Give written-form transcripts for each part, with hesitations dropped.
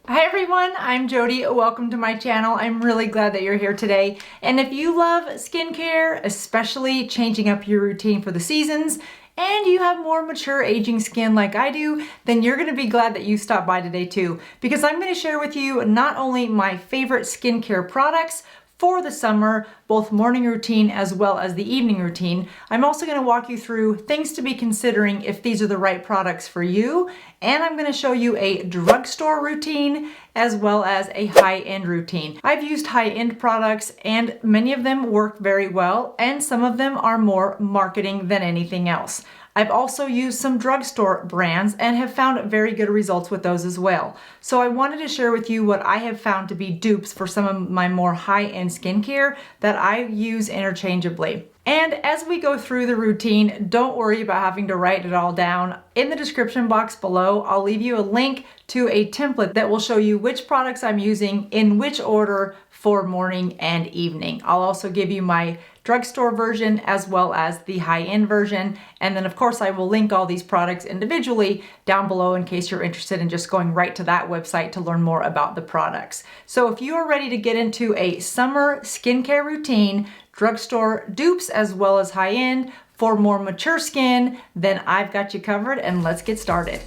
Hi everyone, I'm Jodi. Welcome to my channel. I'm really glad that you're here today. And if you love skincare, especially changing up your routine for the seasons, and you have more mature aging skin like I do, then you're gonna be glad that you stopped by today too, because I'm gonna share with you not only my favorite skincare products for the summer, both morning routine as well as the evening routine. I'm also going to walk you through things to be considering if these are the right products for you. And I'm going to show you a drugstore routine as well as a high-end routine. I've used high-end products and many of them work very well, and some of them are more marketing than anything else. I've also used some drugstore brands and have found very good results with those as well. So I wanted to share with you what I have found to be dupes for some of my more high-end skincare that I use interchangeably. And as we go through the routine, don't worry about having to write it all down. In the description box below, I'll leave you a link to a template that will show you which products I'm using in which order for morning and evening. I'll also give you my drugstore version as well as the high-end version. And then of course I will link all these products individually down below in case you're interested in just going right to that website to learn more about the products. So if you are ready to get into a summer skincare routine, drugstore dupes as well as high-end for more mature skin, then I've got you covered, and let's get started.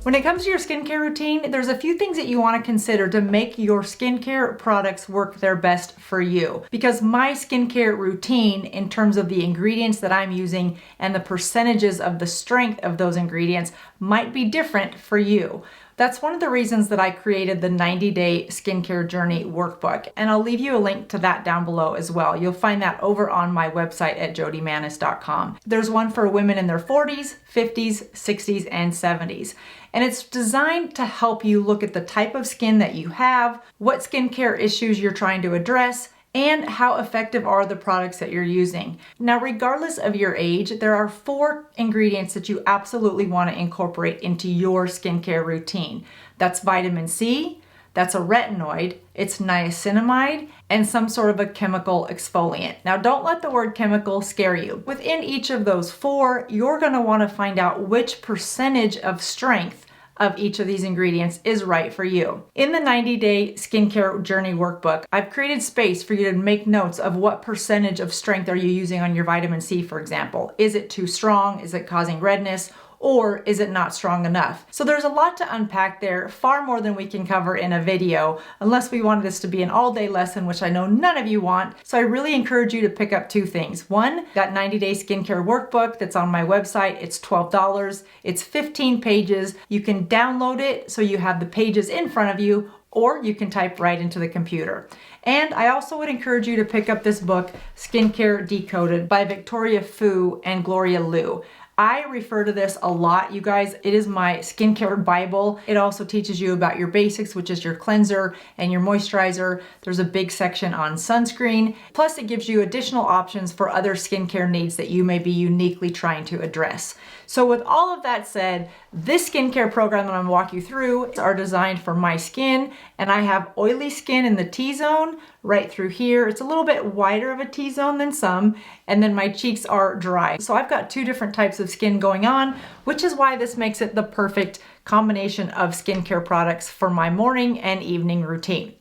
When it comes to your skincare routine, there's a few things that you want to consider to make your skincare products work their best for you. Because my skincare routine, in terms of the ingredients that I'm using and the percentages of the strength of those ingredients, might be different for you. That's one of the reasons that I created the 90-day skincare journey workbook, and I'll leave you a link to that down below as well. You'll find that over on my website at JODIMANNES.com. There's one for women in their 40s, 50s, 60s, and 70s. And it's designed to help you look at the type of skin that you have, what skincare issues you're trying to address, and how effective are the products that you're using. Now, regardless of your age, there are 4 ingredients that you absolutely want to incorporate into your skincare routine. That's vitamin C, that's a retinoid, it's niacinamide, and some sort of a chemical exfoliant. Now, don't let the word chemical scare you. Within each of those 4, you're going to want to find out which percentage of strength of each of these ingredients is right for you. In the 90-day skincare journey workbook, I've created space for you to make notes of what percentage of strength are you using on your vitamin C, for example. Is it too strong? Is it causing redness? Or is it not strong enough? So there's a lot to unpack there, far more than we can cover in a video, unless we wanted this to be an all-day lesson, which I know none of you want. So I really encourage you to pick up 2 things. One, that 90-day skincare workbook that's on my website. It's $12. It's 15 pages. You can download it so you have the pages in front of you, or you can type right into the computer. And I also would encourage you to pick up this book, Skincare Decoded by Victoria Fu and Gloria Liu. I refer to this a lot, you guys. It is my skincare Bible. It also teaches you about your basics, which is your cleanser and your moisturizer. There's a big section on sunscreen. Plus, it gives you additional options for other skincare needs that you may be uniquely trying to address. So with all of that said, this skincare program that I'm going to walk you through are designed for my skin, and I have oily skin in the T-zone right through here. It's a little bit wider of a T-zone than some, and then my cheeks are dry. So I've got 2 different types of skin going on, which is why this makes it the perfect combination of skincare products for my morning and evening routine.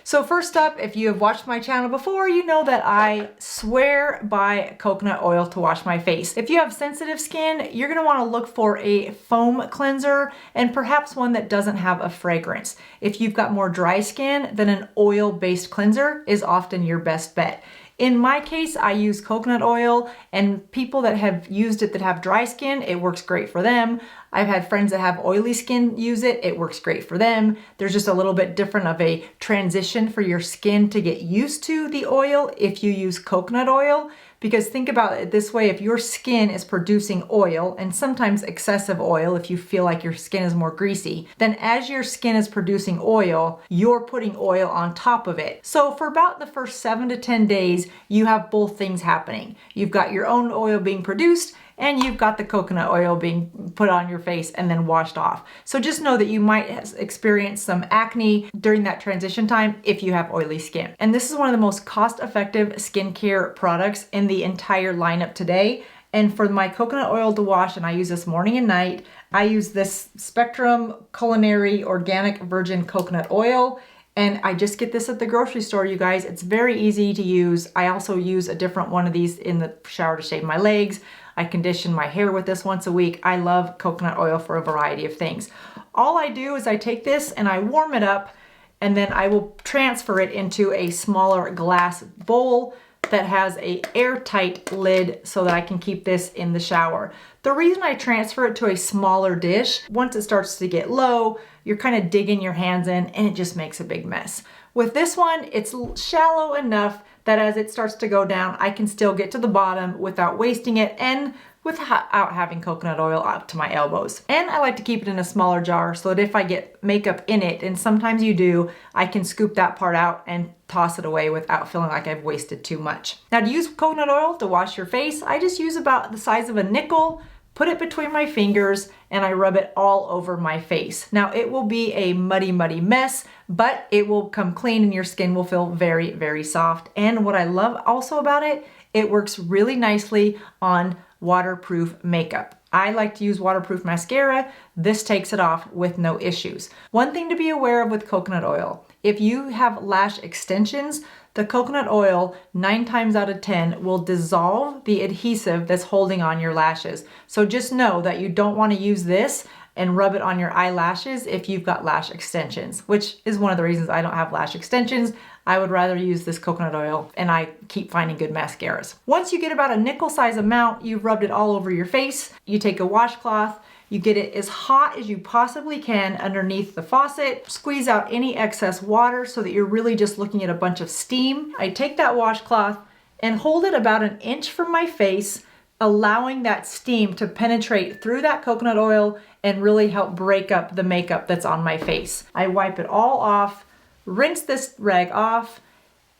So first up, if you have watched my channel before, you know that I swear by coconut oil to wash my face. If you have sensitive skin, you're gonna wanna look for a foam cleanser and perhaps one that doesn't have a fragrance. If you've got more dry skin, then an oil-based cleanser is often your best bet. In my case, I use coconut oil, and people that have used it that have dry skin, it works great for them. I've had friends that have oily skin use it. It works great for them. There's just a little bit different of a transition for your skin to get used to the oil if you use coconut oil. Because think about it this way, if your skin is producing oil, and sometimes excessive oil if you feel like your skin is more greasy, then as your skin is producing oil, you're putting oil on top of it. So for about the first 7 to 10 days, you have both things happening. You've got your own oil being produced, and you've got the coconut oil being put on your face and then washed off. So just know that you might experience some acne during that transition time if you have oily skin. And this is one of the most cost-effective skincare products in the entire lineup today. And for my coconut oil to wash, and I use this morning and night, I use this Spectrum Culinary Organic Virgin Coconut Oil. And I just get this at the grocery store, you guys. It's very easy to use. I also use a different one of these in the shower to shave my legs. I condition my hair with this once a week. I love coconut oil for a variety of things. All I do is I take this and I warm it up, and then I will transfer it into a smaller glass bowl that has an airtight lid so that I can keep this in the shower. The reason I transfer it to a smaller dish, once it starts to get low, you're kind of digging your hands in and it just makes a big mess. With this one, it's shallow enough that as it starts to go down, I can still get to the bottom without wasting it and without having coconut oil up to my elbows. And I like to keep it in a smaller jar so that if I get makeup in it, and sometimes you do, I can scoop that part out and toss it away without feeling like I've wasted too much. Now, to use coconut oil to wash your face, I just use about the size of a nickel, put it between my fingers, and I rub it all over my face. Now, it will be a muddy mess, but it will come clean and your skin will feel very, very soft. And what I love also about it, it works really nicely on waterproof makeup. I like to use waterproof mascara. This takes it off with no issues. One thing to be aware of with coconut oil, if you have lash extensions, the coconut oil 9 times out of 10 will dissolve the adhesive that's holding on your lashes. So just know that you don't want to use this and rub it on your eyelashes if you've got lash extensions, which is one of the reasons I don't have lash extensions. I would rather use this coconut oil, and I keep finding good mascaras. Once you get about a nickel size amount, you've rubbed it all over your face. You take a washcloth, you get it as hot as you possibly can underneath the faucet, squeeze out any excess water so that you're really just looking at a bunch of steam. I take that washcloth and hold it about 1 inch from my face, allowing that steam to penetrate through that coconut oil and really help break up the makeup that's on my face. I wipe it all off, rinse this rag off,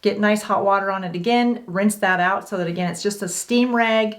get nice hot water on it again, rinse that out so that again it's just a steam rag.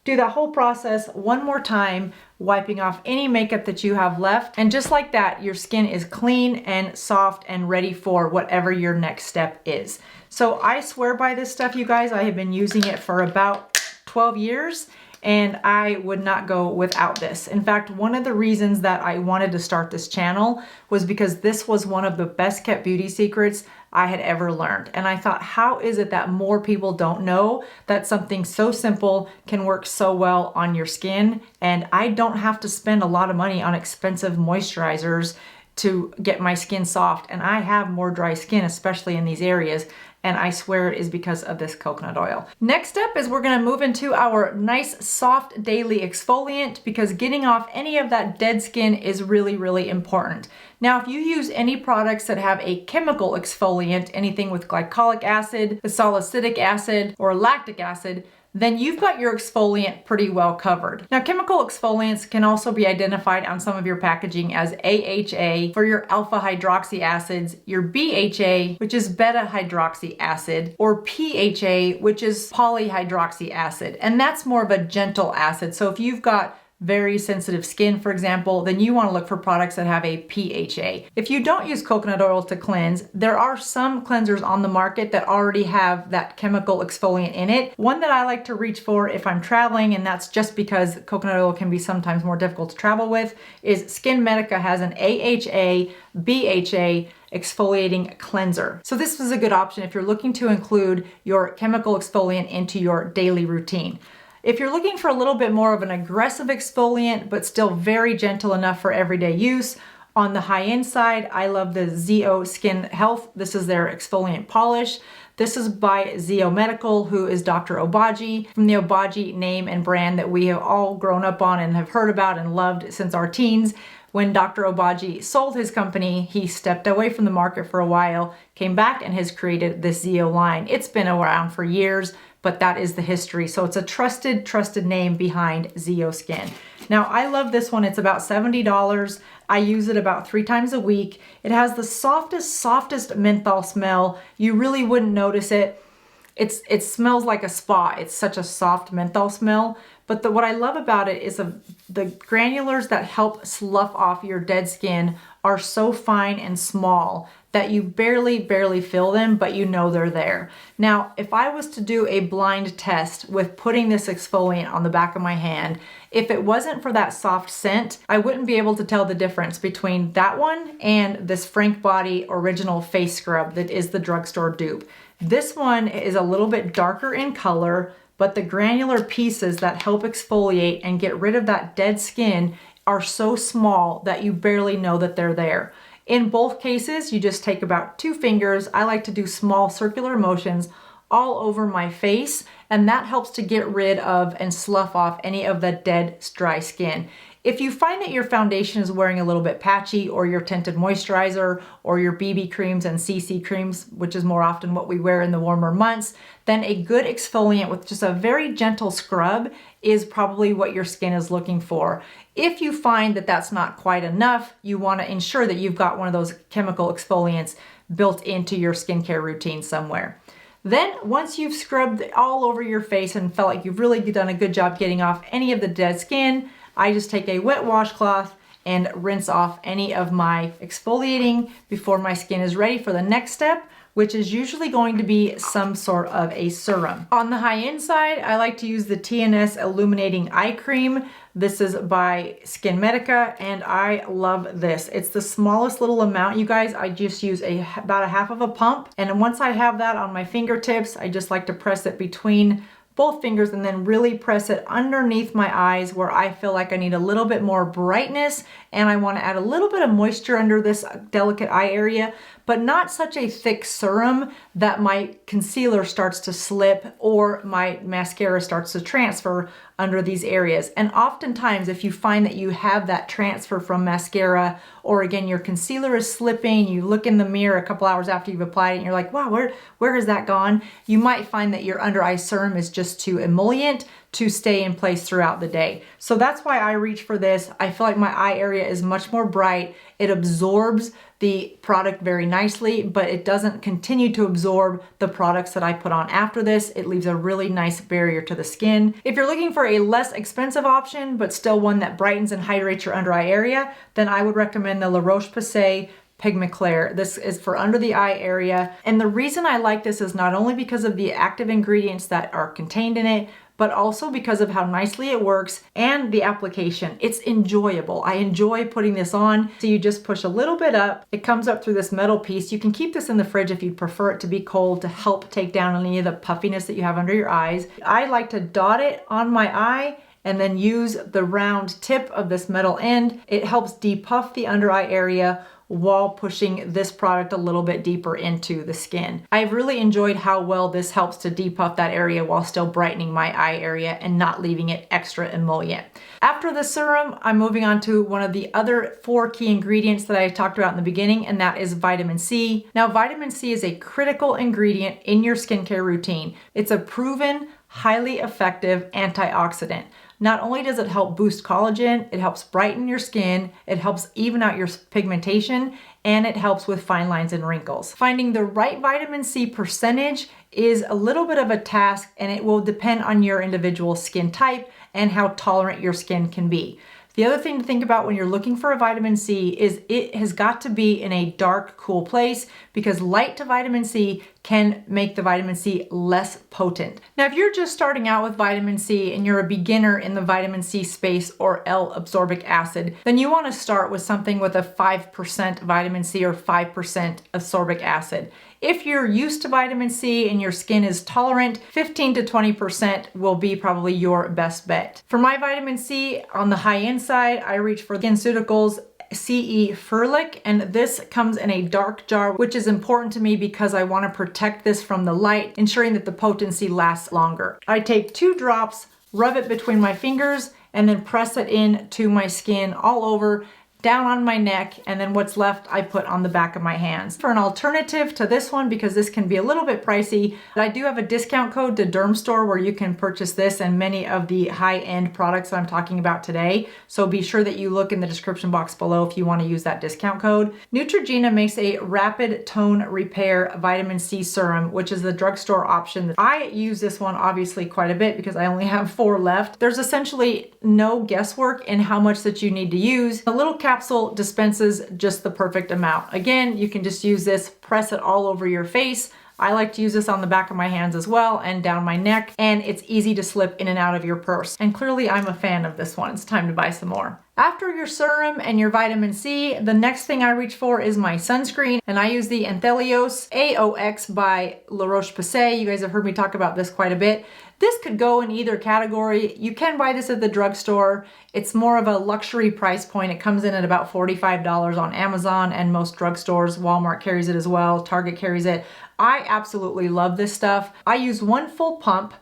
Do that whole process one more time, wiping off any makeup that you have left. And just like that, your skin is clean and soft and ready for whatever your next step is. So I swear by this stuff, you guys. I have been using it for about 12 years. And I would not go without this. In fact, one of the reasons that I wanted to start this channel was because this was one of the best kept beauty secrets I had ever learned. And I thought, how is it that more people don't know that something so simple can work so well on your skin? And I don't have to spend a lot of money on expensive moisturizers to get my skin soft. And I have more dry skin, especially in these areas. And I swear it is because of this coconut oil. Next step is we're gonna move into our nice soft daily exfoliant, because getting off any of that dead skin is really, really important. Now, if you use any products that have a chemical exfoliant, anything with glycolic acid, salicylic acid, or lactic acid, then you've got your exfoliant pretty well covered. Now, chemical exfoliants can also be identified on some of your packaging as AHA for your alpha hydroxy acids, your BHA, which is beta hydroxy acid, or PHA, which is polyhydroxy acid. And that's more of a gentle acid. So if you've got very sensitive skin, for example, then you want to look for products that have a PHA. If you don't use coconut oil to cleanse, there are some cleansers on the market that already have that chemical exfoliant in it. One that I like to reach for if I'm traveling, and that's just because coconut oil can be sometimes more difficult to travel with, is Skin Medica has an AHA, BHA exfoliating cleanser. So this is a good option if you're looking to include your chemical exfoliant into your daily routine. If you're looking for a little bit more of an aggressive exfoliant, but still very gentle enough for everyday use, on the high-end side, I love the ZO Skin Health. This is their exfoliant polish. This is by ZO Medical, who is Dr. Obagi, from the Obagi name and brand that we have all grown up on and have heard about and loved since our teens. When Dr. Obagi sold his company, he stepped away from the market for a while, came back and has created this ZO line. It's been around for years, but that is the history. So it's a trusted name behind ZO Skin. Now, I love this one. It's about $70. I use it about 3 times a week. It has the softest menthol smell. You really wouldn't notice it. It smells like a spa. It's such a soft menthol smell. But what I love about it is the granulars that help slough off your dead skin are so fine and small that you barely feel them, but you know they're there. Now, if I was to do a blind test with putting this exfoliant on the back of my hand, if it wasn't for that soft scent, I wouldn't be able to tell the difference between that one and this Frank Body Original Face Scrub that is the drugstore dupe. This one is a little bit darker in color, but the granular pieces that help exfoliate and get rid of that dead skin are so small that you barely know that they're there. In both cases, you just take about 2 fingers. I like to do small circular motions all over my face, and that helps to get rid of and slough off any of the dead, dry skin. If you find that your foundation is wearing a little bit patchy, or your tinted moisturizer, or your BB creams and CC creams, which is more often what we wear in the warmer months, then a good exfoliant with just a very gentle scrub is probably what your skin is looking for. If you find that that's not quite enough, you want to ensure that you've got one of those chemical exfoliants built into your skincare routine somewhere. Then once you've scrubbed all over your face and felt like you've really done a good job getting off any of the dead skin, I just take a wet washcloth and rinse off any of my exfoliating before my skin is ready for the next step, which is usually going to be some sort of a serum. On the high-end side, I like to use the TNS Illuminating Eye Cream. This is by Skin Medica, and I love this. It's the smallest little amount, you guys. I just use about a half of a pump, and once I have that on my fingertips, I just like to press it between both fingers and then really press it underneath my eyes where I feel like I need a little bit more brightness, and I want to add a little bit of moisture under this delicate eye area, but not such a thick serum that my concealer starts to slip or my mascara starts to transfer under these areas. And oftentimes, if you find that you have that transfer from mascara, or again, your concealer is slipping, you look in the mirror a couple hours after you've applied it and you're like, wow, where has that gone? You might find that your under eye serum is just too emollient to stay in place throughout the day. So that's why I reach for this. I feel like my eye area is much more bright. It absorbs the product very nicely, but it doesn't continue to absorb the products that I put on after this. It leaves a really nice barrier to the skin. If you're looking for a less expensive option, but still one that brightens and hydrates your under eye area, then I would recommend the La Roche-Posay Pigmeclair. This is for under the eye area. And the reason I like this is not only because of the active ingredients that are contained in it, but also because of how nicely it works and the application. It's enjoyable. I enjoy putting this on. So you just push a little bit up. It comes up through this metal piece. You can keep this in the fridge if you prefer it to be cold to help take down any of the puffiness that you have under your eyes. I like to dot it on my eye and then use the round tip of this metal end. It helps depuff the under eye area while pushing this product a little bit deeper into the skin. I've really enjoyed how well this helps to depuff that area while still brightening my eye area and not leaving it extra emollient. After the serum, I'm moving on to one of the other 4 key ingredients that I talked about in the beginning, and that is vitamin C. Now, vitamin C is a critical ingredient in your skincare routine. It's a proven, highly effective antioxidant. Not only does it help boost collagen, it helps brighten your skin, it helps even out your pigmentation, and it helps with fine lines and wrinkles. Finding the right vitamin C percentage is a little bit of a task, and it will depend on your individual skin type and how tolerant your skin can be. The other thing to think about when you're looking for a vitamin C is it has got to be in a dark, cool place, because light to vitamin C can make the vitamin C less potent. Now, if you're just starting out with vitamin C and you're a beginner in the vitamin C space or L-ascorbic acid, then you want to start with something with a 5% vitamin C or 5% ascorbic acid. If you're used to vitamin C and your skin is tolerant, 15 to 20% will be probably your best bet. For my vitamin C on the high-end side, I reach for SkinCeuticals CE Furlic, and this comes in a dark jar, which is important to me because I want to protect this from the light, ensuring that the potency lasts longer. I take 2 drops, rub it between my fingers, and then press it into my skin all over, down on my neck, and then what's left I put on the back of my hands. For an alternative to this one, because this can be a little bit pricey, I do have a discount code to Dermstore where you can purchase this and many of the high-end products that I'm talking about today. So be sure that you look in the description box below if you want to use that discount code. Neutrogena makes a rapid tone repair vitamin C serum, which is the drugstore option. I use this one obviously quite a bit because I only have 4 left. There's essentially no guesswork in how much that you need to use. A little capsule dispenses just the perfect amount. Again, you can just use this, press it all over your face. I like to use this on the back of my hands as well and down my neck, and it's easy to slip in and out of your purse. And clearly I'm a fan of this one. It's time to buy some more. After your serum and your vitamin C, the next thing I reach for is my sunscreen, and I use the Anthelios AOX by La Roche-Posay. You guys have heard me talk about this quite a bit. This could go in either category. You can buy this at the drugstore. It's more of a luxury price point. It comes in at about $45 on Amazon and most drugstores. Walmart carries it as well. Target carries it. I absolutely love this stuff. I use one full pump,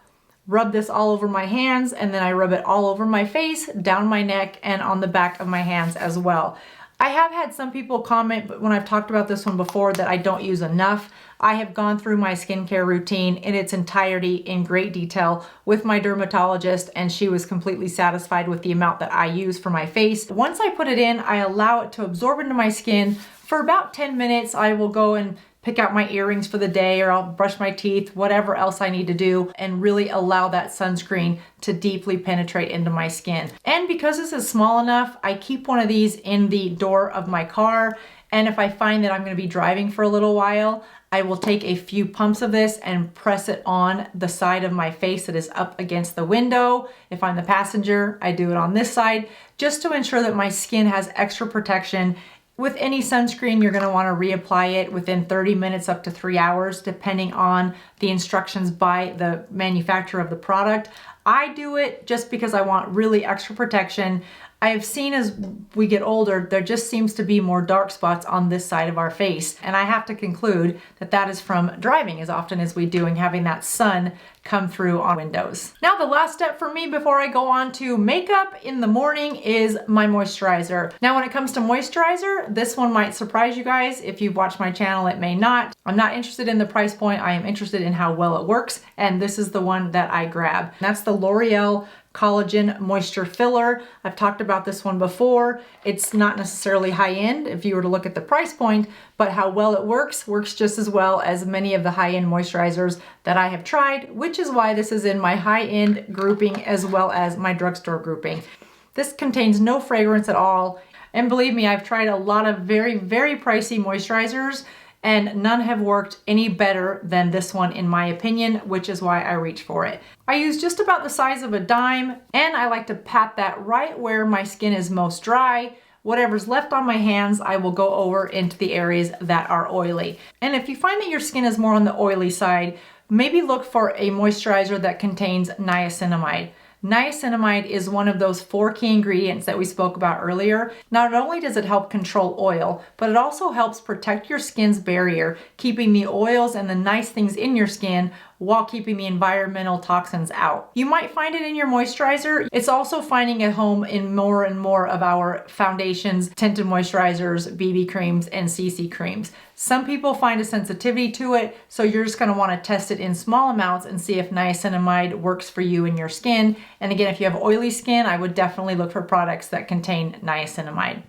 rub this all over my hands, and then I rub it all over my face, down my neck, and on the back of my hands as well. I have had some people comment when I've talked about this one before that I don't use enough. I have gone through my skincare routine in its entirety in great detail with my dermatologist, and she was completely satisfied with the amount that I use for my face. Once I put it in, I allow it to absorb into my skin for about 10 minutes. I will go and pick out my earrings for the day, or I'll brush my teeth, whatever else I need to do, and really allow that sunscreen to deeply penetrate into my skin. And because this is small enough, I keep one of these in the door of my car. And if I find that I'm going to be driving for a little while, I will take a few pumps of this and press it on the side of my face that is up against the window. If I'm the passenger, I do it on this side, just to ensure that my skin has extra protection. With any sunscreen, you're gonna wanna reapply it within 30 minutes up to 3 hours, depending on the instructions by the manufacturer of the product. I do it just because I want really extra protection. I have seen as we get older, there just seems to be more dark spots on this side of our face. And I have to conclude that that is from driving as often as we do and having that sun come through on windows. Now, the last step for me before I go on to makeup in the morning is my moisturizer. Now, when it comes to moisturizer, this one might surprise you guys. If you've watched my channel, it may not. I'm not interested in the price point. I am interested in how well it works. And this is the one that I grab. That's the L'Oreal Collagen Moisture Filler. I've talked about this one before. It's not necessarily high-end if you were to look at the price point, but how well it works just as well as many of the high-end moisturizers that I have tried, which is why this is in my high-end grouping as well as my drugstore grouping. This contains no fragrance at all. And believe me, I've tried a lot of very, very pricey moisturizers, and none have worked any better than this one in my opinion, which is why I reach for it. I use just about the size of a dime, and I like to pat that right where my skin is most dry. Whatever's left on my hands, I will go over into the areas that are oily. And if you find that your skin is more on the oily side, maybe look for a moisturizer that contains niacinamide. Niacinamide is one of those 4 key ingredients that we spoke about earlier. Not only does it help control oil, but it also helps protect your skin's barrier, keeping the oils and the nice things in your skin while keeping the environmental toxins out. You might find it in your moisturizer. It's also finding a home in more and more of our foundations, tinted moisturizers, BB creams, and CC creams. Some people find a sensitivity to it, so you're just gonna wanna test it in small amounts and see if niacinamide works for you and your skin. And again, if you have oily skin, I would definitely look for products that contain niacinamide.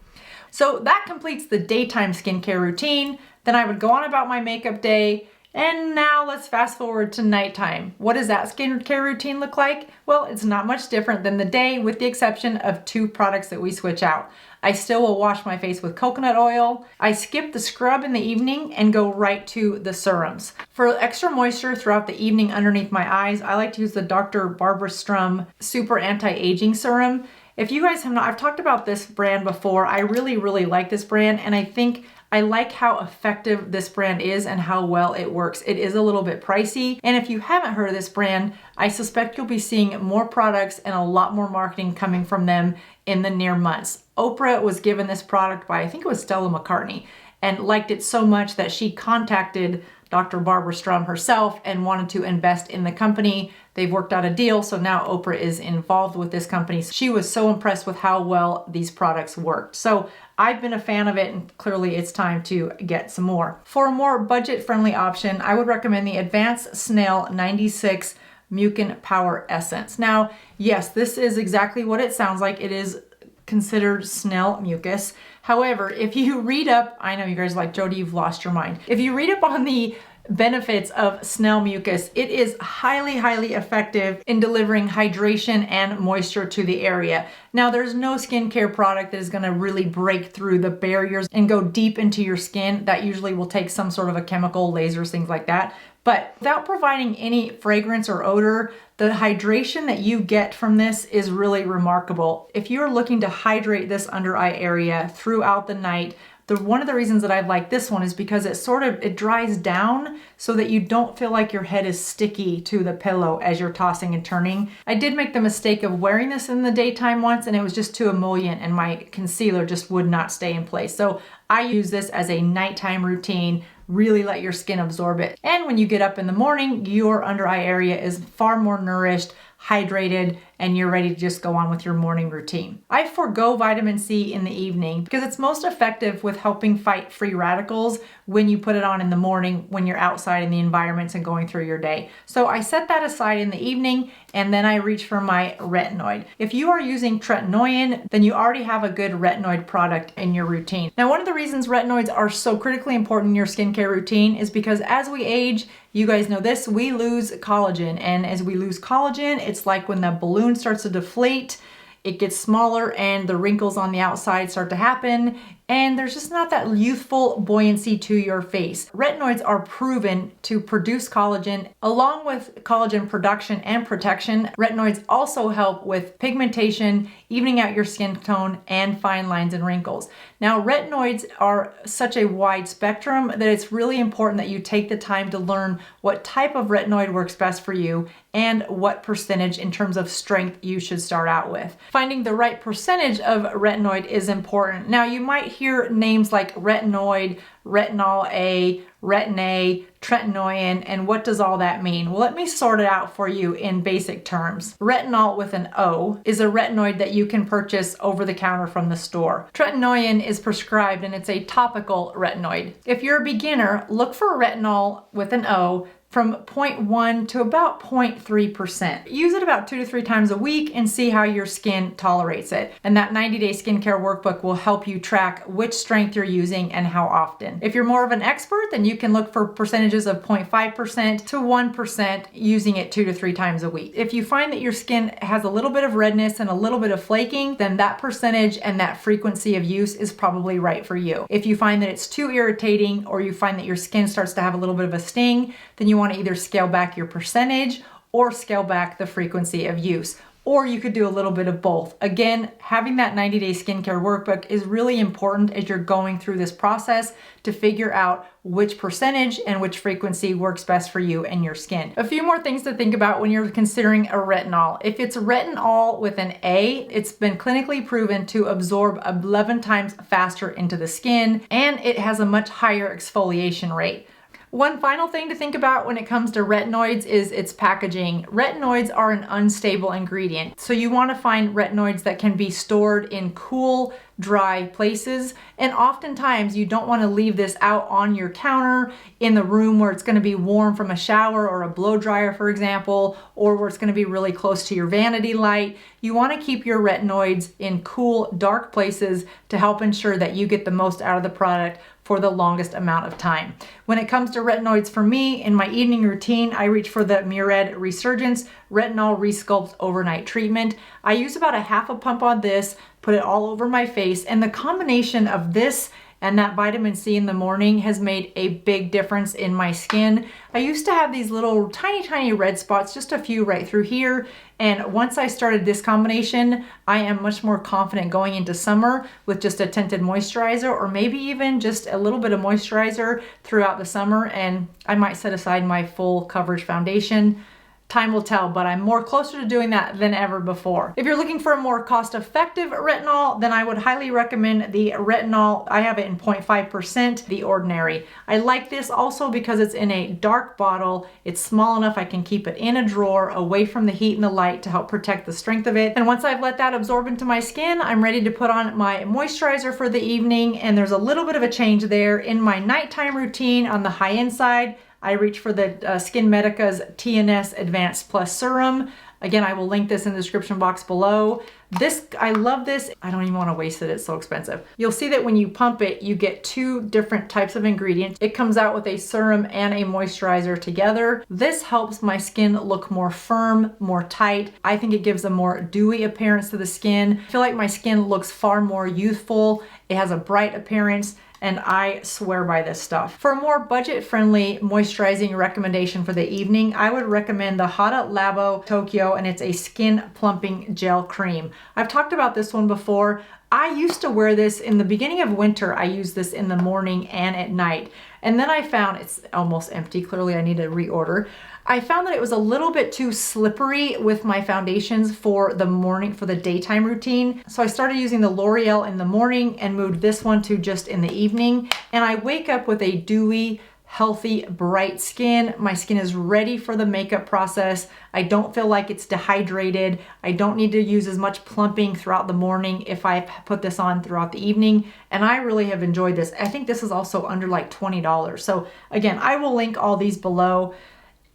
So that completes the daytime skincare routine. Then I would go on about my makeup day. And now let's fast forward to nighttime. What does that skincare routine look like? Well, it's not much different than the day, with the exception of 2 products that we switch out. I still will wash my face with coconut oil. I skip the scrub in the evening and go right to the serums. For extra moisture throughout the evening underneath my eyes, I like to use the Dr. Barbara Sturm Super Anti-Aging Serum. If you guys have not, I've talked about this brand before. I really, really like this brand, and I like how effective this brand is and how well it works. It is a little bit pricey, and if you haven't heard of this brand, I suspect you'll be seeing more products and a lot more marketing coming from them in the near months. Oprah was given this product by, I think it was Stella McCartney, and liked it so much that she contacted Dr. Barbara Sturm herself and wanted to invest in the company. They've worked out a deal, so now Oprah is involved with this company. She was so impressed with how well these products worked. So I've been a fan of it, and clearly it's time to get some more. For a more budget-friendly option, I would recommend the Advanced Snail 96 Mucin Power Essence. Now, yes, this is exactly what it sounds like. It is considered snail mucus. However, if you read up, I know you guys are like, Jodi, you've lost your mind. If you read up on the benefits of snail mucus. It is highly, highly effective in delivering hydration and moisture to the area. Now, there's no skincare product that is going to really break through the barriers and go deep into your skin. That usually will take some sort of a chemical, lasers, things like that. But without providing any fragrance or odor, the hydration that you get from this is really remarkable. If you're looking to hydrate this under eye area throughout the night, one of the reasons that I like this one is because it dries down so that you don't feel like your head is sticky to the pillow as you're tossing and turning. I did make the mistake of wearing this in the daytime once, and it was just too emollient and my concealer just would not stay in place. So I use this as a nighttime routine. Really let your skin absorb it. And when you get up in the morning, your under eye area is far more nourished, hydrated, and you're ready to just go on with your morning routine. I forego vitamin C in the evening because it's most effective with helping fight free radicals when you put it on in the morning when you're outside in the environments and going through your day. So I set that aside in the evening, and then I reach for my retinoid. If you are using tretinoin, then you already have a good retinoid product in your routine. Now, one of the reasons retinoids are so critically important in your skincare routine is because as we age, you guys know this, we lose collagen. And as we lose collagen, it's like when the balloon starts to deflate, it gets smaller and the wrinkles on the outside start to happen, and there's just not that youthful buoyancy to your face. Retinoids are proven to produce collagen. Along with collagen production and protection, retinoids also help with pigmentation, evening out your skin tone, and fine lines and wrinkles. Now, retinoids are such a wide spectrum that it's really important that you take the time to learn what type of retinoid works best for you and what percentage in terms of strength you should start out with. Finding the right percentage of retinoid is important. Now, you might hear names like retinoid, retinol A, retin A, tretinoin, and what does all that mean? Well, let me sort it out for you in basic terms. Retinol with an O is a retinoid that you can purchase over the counter from the store. Tretinoin is prescribed and it's a topical retinoid. If you're a beginner, look for retinol with an O from 0.1 to about 0.3%. Use it about 2 to 3 times a week and see how your skin tolerates it. And that 90-day skincare workbook will help you track which strength you're using and how often. If you're more of an expert, then you can look for percentages of 0.5% to 1% using it 2 to 3 times a week. If you find that your skin has a little bit of redness and a little bit of flaking, then that percentage and that frequency of use is probably right for you. If you find that it's too irritating or you find that your skin starts to have a little bit of a sting, then you want to either scale back your percentage or scale back the frequency of use. Or you could do a little bit of both. Again, having that 90-day skincare workbook is really important as you're going through this process to figure out which percentage and which frequency works best for you and your skin. A few more things to think about when you're considering a retinol. If it's retinol with an A, it's been clinically proven to absorb 11 times faster into the skin, and it has a much higher exfoliation rate. One final thing to think about when it comes to retinoids is its packaging. Retinoids are an unstable ingredient, so you want to find retinoids that can be stored in cool, dry places, and oftentimes you don't want to leave this out on your counter in the room where it's going to be warm from a shower or a blow dryer, for example, or where it's going to be really close to your vanity light. You want to keep your retinoids in cool, dark places to help ensure that you get the most out of the product for the longest amount of time. When it comes to retinoids for me, in my evening routine, I reach for the Murad Resurgence Retinol Resculpt Overnight Treatment. I use about a half a pump on this, put it all over my face, and the combination of this and that vitamin C in the morning has made a big difference in my skin. I used to have these little tiny red spots, just a few right through here. And once I started this combination, I am much more confident going into summer with just a tinted moisturizer, or maybe even just a little bit of moisturizer throughout the summer. And I might set aside my full coverage foundation. Time will tell, but I'm more closer to doing that than ever before. If you're looking for a more cost-effective retinol, then I would highly recommend the retinol. I have it in 0.5%, The Ordinary. I like this also because it's in a dark bottle. It's small enough I can keep it in a drawer away from the heat and the light to help protect the strength of it. And once I've let that absorb into my skin, I'm ready to put on my moisturizer for the evening, and there's a little bit of a change there. In my nighttime routine on the high-end side, I reach for the Skin Medica's TNS Advanced Plus Serum. Again, I will link this in the description box below. This, I love this. I don't even want to waste it. It's so expensive. You'll see that when you pump it, you get 2 different types of ingredients. It comes out with a serum and a moisturizer together. This helps my skin look more firm, more tight. I think it gives a more dewy appearance to the skin. I feel like my skin looks far more youthful. It has a bright appearance, and I swear by this stuff. For a more budget-friendly moisturizing recommendation for the evening, I would recommend the Hada Labo Tokyo, and it's a skin plumping gel cream. I've talked about this one before. I used to wear this in the beginning of winter. I use this in the morning and at night. And then I found it's almost empty. Clearly I need to reorder. I found that it was a little bit too slippery with my foundations for the morning, for the daytime routine. So I started using the L'Oreal in the morning and moved this one to just in the evening. And I wake up with a dewy, healthy, bright skin. My skin is ready for the makeup process. I don't feel like it's dehydrated. I don't need to use as much plumping throughout the morning if I put this on throughout the evening. And I really have enjoyed this. I think this is also under like $20. So again, I will link all these below.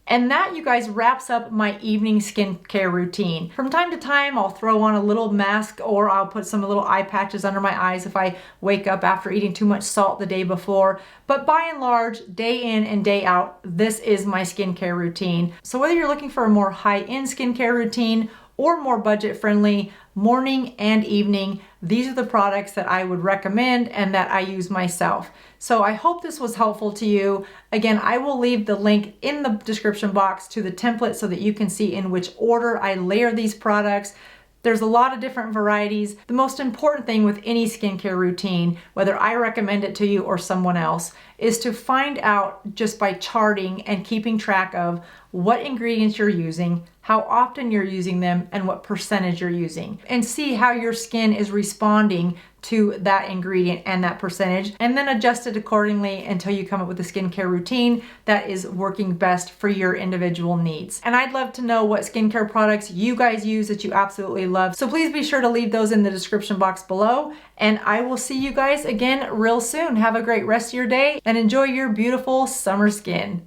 And that, you guys, wraps up my evening skincare routine. From time to time, I'll throw on a little mask, or I'll put some little eye patches under my eyes if I wake up after eating too much salt the day before. But by and large, day in and day out, this is my skincare routine. So whether you're looking for a more high-end skincare routine or more budget-friendly, morning and evening, these are the products that I would recommend and that I use myself. So I hope this was helpful to you. Again, I will leave the link in the description box to the template so that you can see in which order I layer these products. There's a lot of different varieties. The most important thing with any skincare routine, whether I recommend it to you or someone else, is to find out just by charting and keeping track of what ingredients you're using, how often you're using them, and what percentage you're using, and see how your skin is responding to that ingredient and that percentage, and then adjust it accordingly until you come up with a skincare routine that is working best for your individual needs. And I'd love to know what skincare products you guys use that you absolutely love. So please be sure to leave those in the description box below, and I will see you guys again real soon. Have a great rest of your day and enjoy your beautiful summer skin.